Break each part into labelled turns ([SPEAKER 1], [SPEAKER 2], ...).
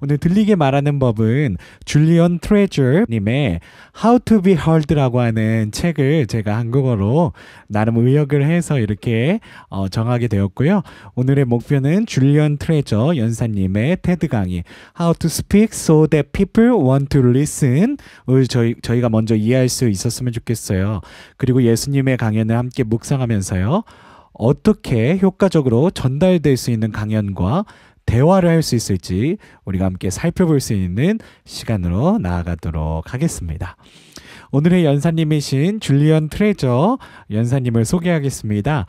[SPEAKER 1] 오늘 들리게 말하는 법은 줄리언 트레저 님의 How to be Heard라고 하는 책을 제가 한국어로 나름 의역을 해서 이렇게 정하게 되었고요. 오늘의 목표는 줄리언 트레저 연사님의 테드 강의 How to speak so that people want to listen 을 저희가 먼저 이해할 수 있었으면 좋겠어요. 그리고 예수님의 강연을 함께 묵상하면서요. 어떻게 효과적으로 전달될 수 있는 강연과 대화를 할 수 있을지 우리가 함께 살펴볼 수 있는 시간으로 나아가도록 하겠습니다. 오늘의 연사님이신 줄리언 트레저 연사님을 소개하겠습니다.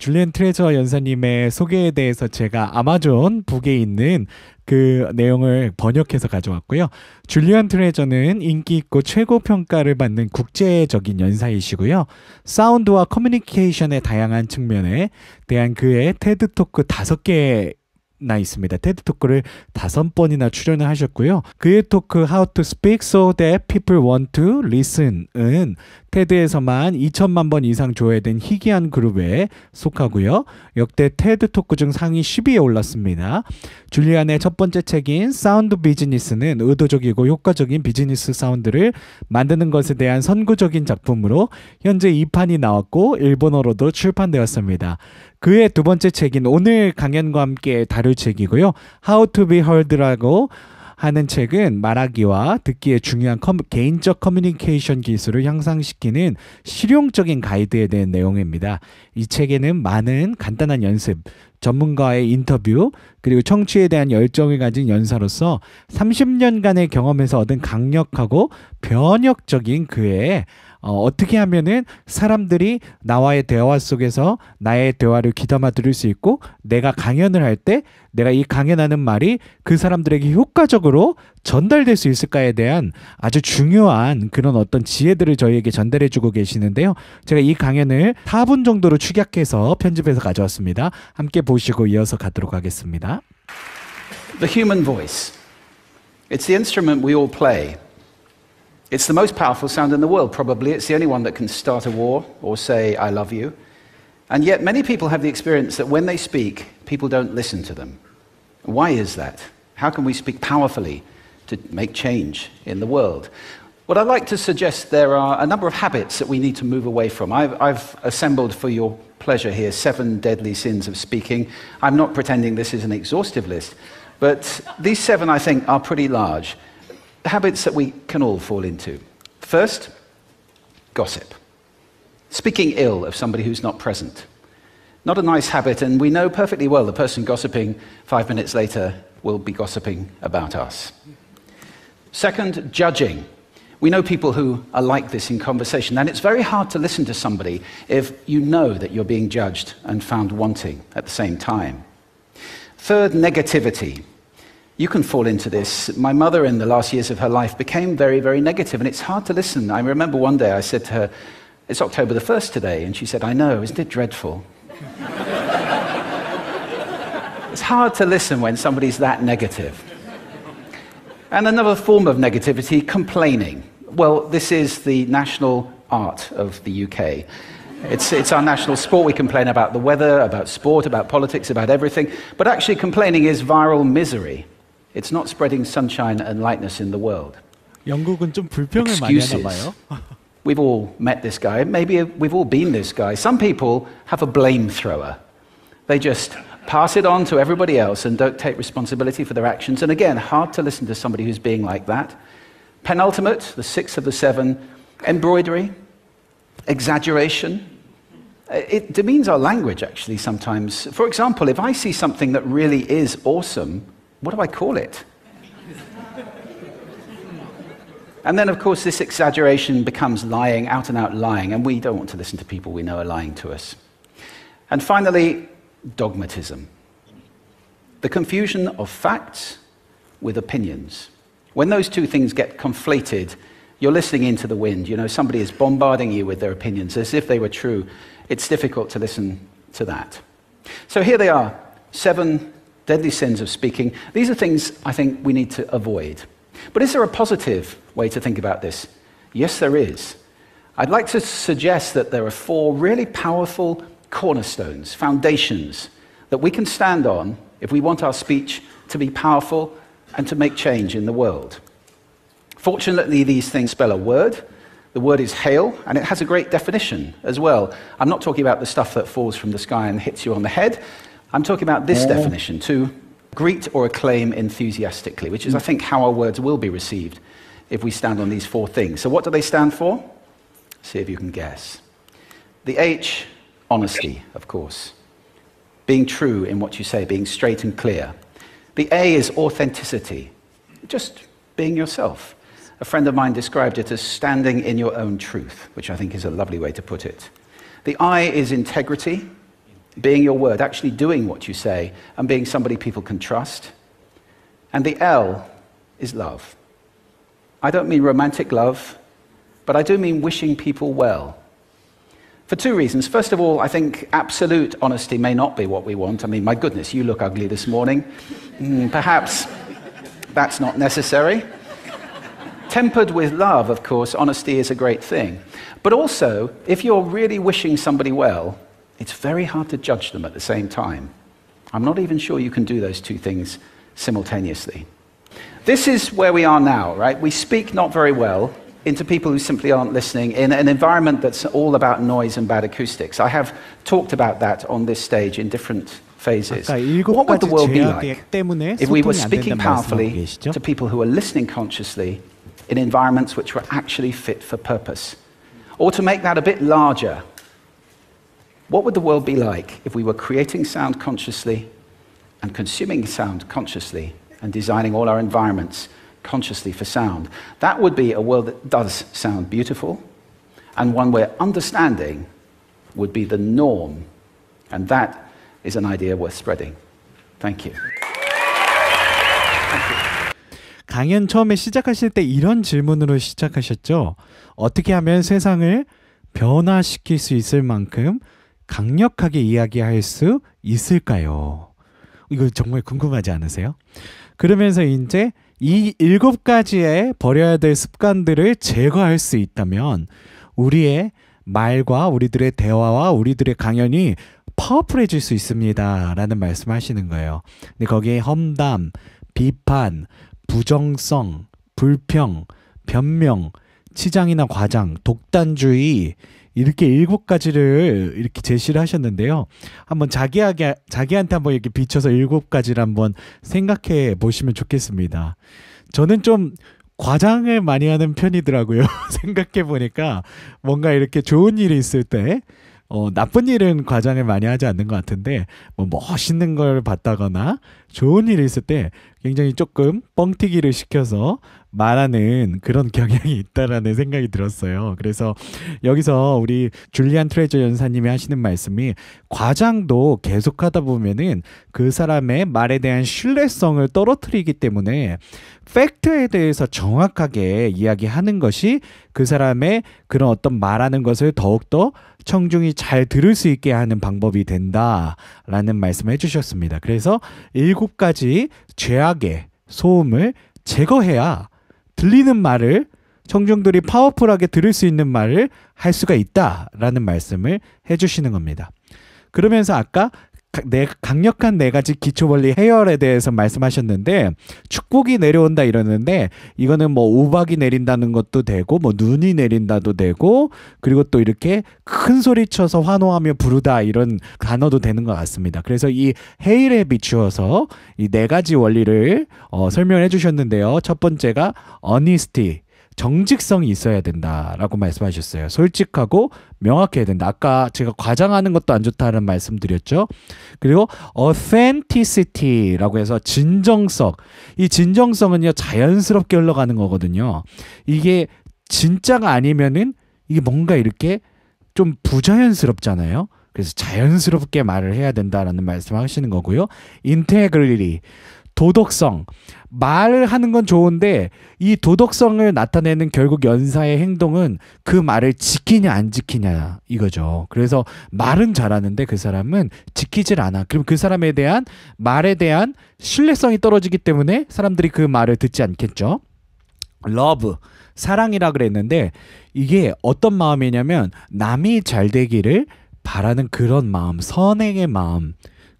[SPEAKER 1] 줄리언 트레저 연사님의 소개에 대해서 제가 아마존 북에 있는 그 내용을 번역해서 가져왔고요. 줄리언 트레저는 인기 있고 최고 평가를 받는 국제적인 연사이시고요. 사운드와 커뮤니케이션의 다양한 측면에 대한 그의 테드 토크 5개 나 있습니다. 테드 토크를 5번이나 출연을 하셨고요. 그의 토크 How to Speak So That People Want to Listen은 테드에서만 2천만 번 이상 조회된 희귀한 그룹에 속하고요. 역대 테드 토크 중 상위 10위에 올랐습니다. 줄리안의 첫 번째 책인 사운드 비즈니스는 의도적이고 효과적인 비즈니스 사운드를 만드는 것에 대한 선구적인 작품으로 현재 2판이 나왔고 일본어로도 출판되었습니다. 그의 두 번째 책인 오늘 강연과 함께 다룰 책이고요. How to be heard라고 하는 책은 말하기와 듣기의 중요한 개인적 커뮤니케이션 기술을 향상시키는 실용적인 가이드에 대한 내용입니다. 이 책에는 많은 간단한 연습, 전문가의 인터뷰, 그리고 청취에 대한 열정을 가진 연사로서 30년간의 경험에서 얻은 강력하고 변혁적인 그의 어떻게 하면은 사람들이 나와의 대화 속에서 나의 대화를 귀담아 들을 수 있고 내가 강연을 할 때 내가 이 강연하는 말이 그 사람들에게 효과적으로 전달될 수 있을까에 대한 아주 중요한 그런 어떤 지혜들을 저희에게 전달해 주고 계시는데요. 제가 이 강연을 4분 정도로 축약해서 편집해서 가져왔습니다. 함께 보시고 이어서 가도록 하겠습니다.
[SPEAKER 2] The human voice. It's the instrument we all play. It's the most powerful sound in the world, probably. It's the only one that can start a war or say, I love you. And yet many people have the experience that when they speak, people don't listen to them. Why is that? How can we speak powerfully to make change in the world? What I'd like to suggest, there are a number of habits that we need to move away from. I've assembled for your pleasure here 7 deadly sins of speaking. I'm not pretending this is an exhaustive list, but these 7, I think, are pretty large. Habits that we can all fall into. First, gossip. Speaking ill of somebody who's not present. Not a nice habit, and we know perfectly well the person gossiping 5 minutes later will be gossiping about us. Second, judging. We know people who are like this in conversation, and it's very hard to listen to somebody if you know that you're being judged and found wanting at the same time. Third, negativity. You can fall into this. My mother, in the last years of her life, became very, very negative, and it's hard to listen. I remember one day I said to her, it's October the 1st today, and she said, I know, isn't it dreadful? It's hard to listen when somebody's that negative. And another form of negativity, complaining. Well, this is the national art of the UK. It's our national sport. We complain about the weather, about sport, about politics, about everything. But actually complaining is viral misery. It's not spreading sunshine and lightness in the world.
[SPEAKER 1] 영국은 좀 불평을 많이 하나 봐요.
[SPEAKER 2] We've all met this guy. Maybe we've all been this guy. Some people have a blame thrower. They just pass it on to everybody else and don't take responsibility for their actions. And again, hard to listen to somebody who's being like that. Penultimate, the 6th of the 7, embroidery, exaggeration. It demeans our language, actually, sometimes. For example, if I see something that really is awesome, what do I call it? And then, of course, this exaggeration becomes lying, out and out lying, and we don't want to listen to people we know are lying to us. And finally, dogmatism. The confusion of facts with opinions. When those two things get conflated, you're listening into the wind. You know, somebody is bombarding you with their opinions as if they were true. It's difficult to listen to that. So here they are, 7 deadly sins of speaking. These are things I think we need to avoid. But is there a positive way to think about this? Yes, there is. I'd like to suggest that there are 4 really powerful cornerstones, foundations, that we can stand on if we want our speech to be powerful and to make change in the world. Fortunately, these things spell a word. The word is hail, and it has a great definition as well. I'm not talking about the stuff that falls from the sky and hits you on the head. I'm talking about this definition, to greet or acclaim enthusiastically, which is, I think, how our words will be received if we stand on these four things. So what do they stand for? See if you can guess. The H, honesty, of course. Being true in what you say, being straight and clear. The A is authenticity, just being yourself. A friend of mine described it as standing in your own truth, which I think is a lovely way to put it. The I is integrity, being your word, actually doing what you say, and being somebody people can trust. And the L is love. I don't mean romantic love, but I do mean wishing people well. For two reasons. First of all, I think absolute honesty may not be what we want. I mean, my goodness, you look ugly this morning. Perhaps that's not necessary. Tempered with love, of course, honesty is a great thing. But also, if you're really wishing somebody well, it's very hard to judge them at the same time. I'm not even sure you can do those two things simultaneously. This is where we are now, right? We speak not very well into people who simply aren't listening in an environment that's all about noise and bad acoustics. I have talked about that on this stage in different phases. What would the world be like if we were speaking powerfully to people who are listening consciously in environments which were actually fit for purpose? Or to make that a bit larger, what would the world be like if we were creating sound consciously and consuming sound consciously and designing all our environments consciously for sound? That would be a world that does sound beautiful, and one where understanding would be the norm. And that is an idea worth spreading. Thank you.
[SPEAKER 1] 강연 처음에 시작하실 때 이런 질문으로 시작하셨죠. 어떻게 하면 세상을 변화시킬 수 있을 만큼 강력하게 이야기할 수 있을까요? 이거 정말 궁금하지 않으세요? 그러면서 이제 이 7가지의 버려야 될 습관들을 제거할 수 있다면 우리의 말과 우리들의 대화와 우리들의 강연이 파워풀해질 수 있습니다 라는 말씀하시는 거예요. 근데 거기에 험담, 비판, 부정성, 불평, 변명, 치장이나 과장, 독단주의 이렇게 7가지를 이렇게 제시를 하셨는데요. 한번 자기한테 한번 이렇게 비춰서 7가지를 한번 생각해 보시면 좋겠습니다. 저는 좀 과장을 많이 하는 편이더라고요. 생각해 보니까 뭔가 이렇게 좋은 일이 있을 때 나쁜 일은 과장을 많이 하지 않는 것 같은데 뭐 멋있는 걸 봤다거나 좋은 일이 있을 때 굉장히 조금 뻥튀기를 시켜서 말하는 그런 경향이 있다라는 생각이 들었어요. 그래서 여기서 우리 줄리안 트레저 연사님이 하시는 말씀이 과장도 계속하다 보면은 그 사람의 말에 대한 신뢰성을 떨어뜨리기 때문에 팩트에 대해서 정확하게 이야기하는 것이 그 사람의 그런 어떤 말하는 것을 더욱더 청중이 잘 들을 수 있게 하는 방법이 된다라는 말씀을 해주셨습니다. 그래서 7가지 죄악의 소음을 제거해야 들리는 말을 청중들이 파워풀하게 들을 수 있는 말을 할 수가 있다라는 말씀을 해주시는 겁니다. 그러면서 아까 강력한 4가지 기초원리 해열에 대해서 말씀하셨는데 축복이 내려온다 이러는데 이거는 뭐 우박이 내린다는 것도 되고 뭐 눈이 내린다도 되고 그리고 또 이렇게 큰 소리 쳐서 환호하며 부르다 이런 단어도 되는 것 같습니다. 그래서 이 헤일에 비추어서 이 4가지 원리를 설명해 주셨는데요. 첫 번째가 honesty, 정직성이 있어야 된다라고 말씀하셨어요. 솔직하고 명확해야 된다. 아까 제가 과장하는 것도 안 좋다는 말씀 드렸죠. 그리고 authenticity라고 해서 진정성. 이 진정성은요 자연스럽게 흘러가는 거거든요. 이게 진짜가 아니면은 이게 뭔가 이렇게 좀 부자연스럽잖아요. 그래서 자연스럽게 말을 해야 된다라는 말씀을 하시는 거고요. integrity, 도덕성. 말을 하는 건 좋은데 이 도덕성을 나타내는 결국 연사의 행동은 그 말을 지키냐 안 지키냐 이거죠. 그래서 말은 잘하는데 그 사람은 지키질 않아. 그럼 그 사람에 대한 말에 대한 신뢰성이 떨어지기 때문에 사람들이 그 말을 듣지 않겠죠. love, 사랑이라 그랬는데 이게 어떤 마음이냐면 남이 잘 되기를 바라는 그런 마음, 선행의 마음.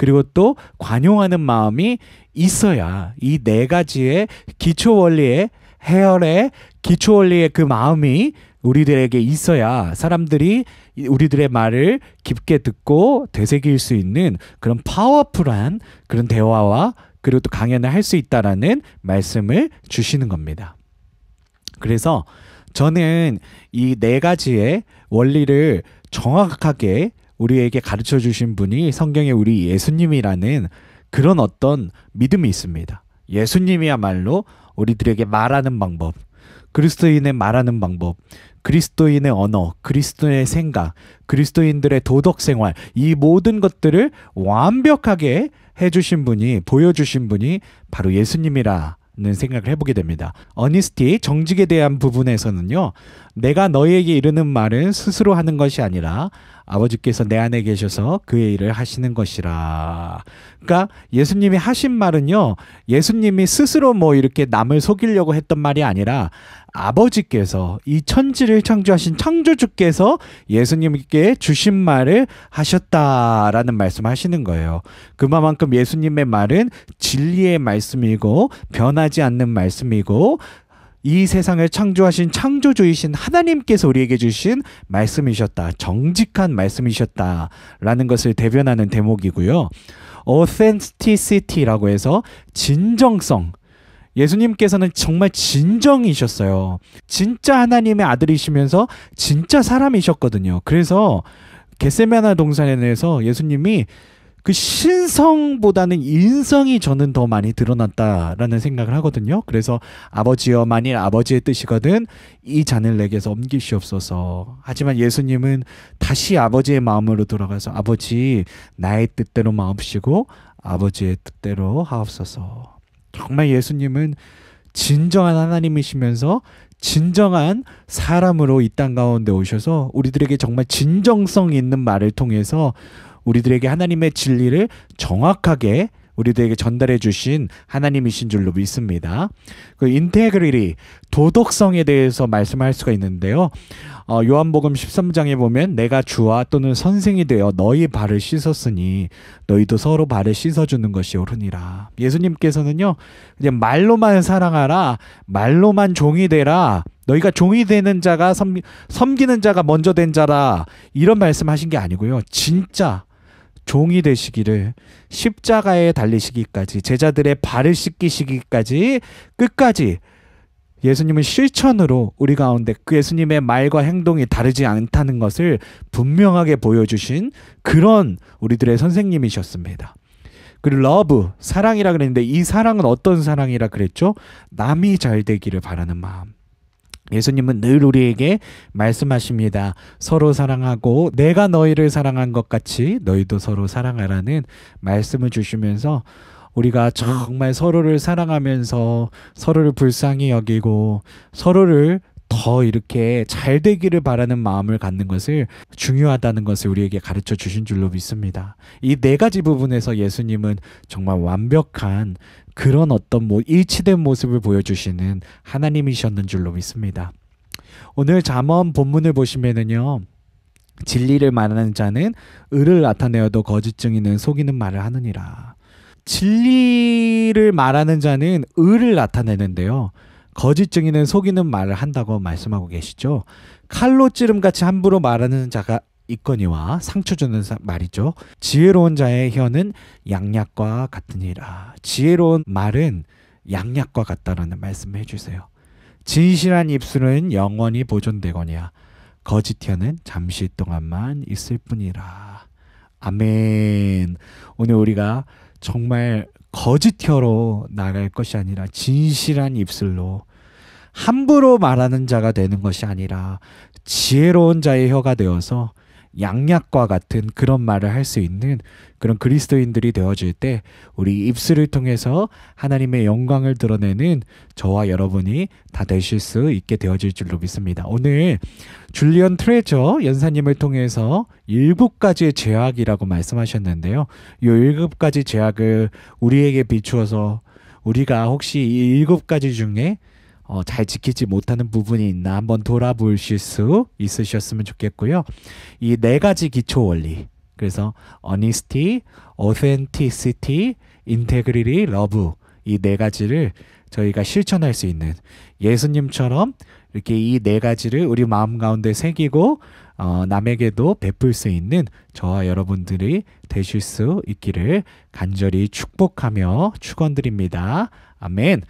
[SPEAKER 1] 그리고 또 관용하는 마음이 있어야 이 네 가지의 기초 원리의 해열의 기초 원리의 그 마음이 우리들에게 있어야 사람들이 우리들의 말을 깊게 듣고 되새길 수 있는 그런 파워풀한 그런 대화와 그리고 또 강연을 할 수 있다라는 말씀을 주시는 겁니다. 그래서 저는 이 네 가지의 원리를 정확하게 우리에게 가르쳐 주신 분이 성경의 우리 예수님이라는 그런 어떤 믿음이 있습니다. 예수님이야말로 우리들에게 말하는 방법, 그리스도인의 말하는 방법, 그리스도인의 언어, 그리스도인의 생각, 그리스도인들의 도덕 생활, 이 모든 것들을 완벽하게 해주신 분이, 보여주신 분이 바로 예수님이라는 생각을 해보게 됩니다. 어니스티, 정직에 대한 부분에서는요, 내가 너희에게 이르는 말은 스스로 하는 것이 아니라 아버지께서 내 안에 계셔서 그의 일을 하시는 것이라. 그러니까 예수님이 하신 말은요, 예수님이 스스로 뭐 이렇게 남을 속이려고 했던 말이 아니라 아버지께서 이 천지를 창조하신 창조주께서 예수님께 주신 말을 하셨다라는 말씀하시는 거예요. 그만큼 예수님의 말은 진리의 말씀이고 변하지 않는 말씀이고 이 세상을 창조하신 창조주이신 하나님께서 우리에게 주신 말씀이셨다. 정직한 말씀이셨다라는 것을 대변하는 대목이고요. authenticity라고 해서 진정성. 예수님께서는 정말 진정이셨어요. 진짜 하나님의 아들이시면서 진짜 사람이셨거든요. 그래서 겟세마네 동산에서 예수님이 그 신성보다는 인성이 저는 더 많이 드러났다라는 생각을 하거든요. 그래서 아버지여, 만일 아버지의 뜻이거든 이 잔을 내게서 옮기시옵소서. 하지만 예수님은 다시 아버지의 마음으로 돌아가서 아버지 나의 뜻대로 마옵시고 아버지의 뜻대로 하옵소서. 정말 예수님은 진정한 하나님이시면서 진정한 사람으로 이 땅 가운데 오셔서 우리들에게 정말 진정성 있는 말을 통해서 우리들에게 하나님의 진리를 정확하게 우리들에게 전달해 주신 하나님이신 줄로 믿습니다. 그 인테그리티, 도덕성에 대해서 말씀할 수가 있는데요. 요한복음 13장에 보면 내가 주와 또는 선생이 되어 너희 발을 씻었으니 너희도 서로 발을 씻어주는 것이 옳으니라. 예수님께서는요, 그냥 말로만 사랑하라, 말로만 종이 되라, 너희가 종이 되는 자가 섬기는 자가 먼저 된 자라, 이런 말씀하신 게 아니고요. 진짜 종이 되시기를 십자가에 달리시기까지, 제자들의 발을 씻기시기까지 끝까지 예수님은 실천으로 우리 가운데 그 예수님의 말과 행동이 다르지 않다는 것을 분명하게 보여주신 그런 우리들의 선생님이셨습니다. 그리고 러브, 사랑이라 그랬는데 이 사랑은 어떤 사랑이라 그랬죠? 남이 잘 되기를 바라는 마음. 예수님은 늘 우리에게 말씀하십니다. 서로 사랑하고 내가 너희를 사랑한 것 같이 너희도 서로 사랑하라는 말씀을 주시면서 우리가 정말 서로를 사랑하면서 서로를 불쌍히 여기고 서로를 더 이렇게 잘 되기를 바라는 마음을 갖는 것을 중요하다는 것을 우리에게 가르쳐 주신 줄로 믿습니다. 이 네 가지 부분에서 예수님은 정말 완벽한 그런 어떤 일치된 모습을 보여주시는 하나님이셨는 줄로 믿습니다. 오늘 잠언 본문을 보시면은요, 진리를 말하는 자는 의를 나타내어도 거짓 증인은 속이는 말을 하느니라. 진리를 말하는 자는 의를 나타내는데요, 거짓 증인은 속이는 말을 한다고 말씀하고 계시죠. 칼로 찌름같이 함부로 말하는 자가 있거니와 상처 주는 말이죠. 지혜로운 자의 혀는 양약과 같으니라. 지혜로운 말은 양약과 같다라는 말씀을 해주세요. 진실한 입술은 영원히 보존되거니와 거짓 혀는 잠시 동안만 있을 뿐이라. 아멘. 오늘 우리가 정말 거짓 혀로 나갈 것이 아니라 진실한 입술로 함부로 말하는 자가 되는 것이 아니라 지혜로운 자의 혀가 되어서 양약과 같은 그런 말을 할 수 있는 그런 그리스도인들이 되어질 때 우리 입술을 통해서 하나님의 영광을 드러내는 저와 여러분이 다 되실 수 있게 되어질 줄로 믿습니다. 오늘 줄리언 트레저 연사님을 통해서 7가지의 죄악이라고 말씀하셨는데요. 이 7가지 죄악을 우리에게 비추어서 우리가 혹시 이 7가지 중에 잘 지키지 못하는 부분이 있나 한번 돌아보실 수 있으셨으면 좋겠고요. 이 4가지 기초 원리, 그래서 honesty, authenticity, integrity, love 이 네 가지를 저희가 실천할 수 있는 예수님처럼 이렇게 이 네 가지를 우리 마음 가운데 새기고 남에게도 베풀 수 있는 저와 여러분들이 되실 수 있기를 간절히 축복하며 축원드립니다. 아멘.